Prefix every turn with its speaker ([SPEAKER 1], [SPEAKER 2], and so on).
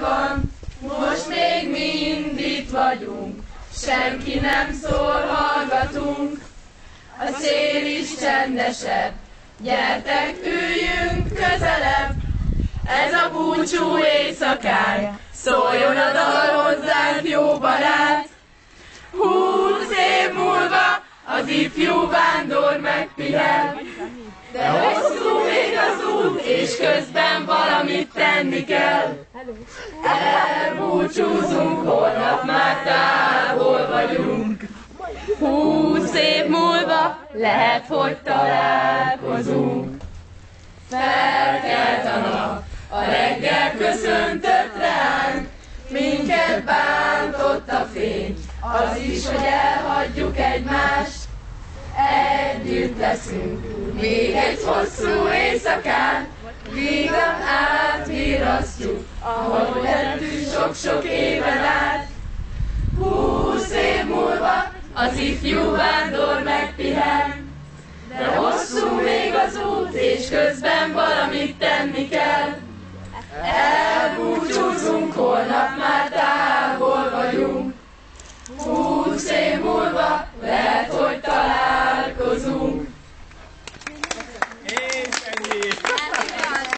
[SPEAKER 1] van, most még mind itt vagyunk, senki nem szól, hallgatunk. A szél is csendesebb, gyertek, üljünk közelebb. Ez a búcsú éjszakája, szóljon a dal hozzánk, jó barát. 20 év múlva az ifjú vándor megpihen, de hosszú még az út, és közben valamit tenni kell. Elbúcsúzunk, holnap már távol vagyunk. 20 év múlva lehet, hogy találkozunk. Felkelt a nap, a reggel köszöntött ránk, minket bántott a fény, az is, hogy elhagyjuk egymást. Együtt leszünk, még egy hosszú éjszakán, vígan átvirasztjuk, ahogy lettünk sok-sok éven át. 20 év múlva az ifjú vándor megpihen, de hosszú még az út, és közben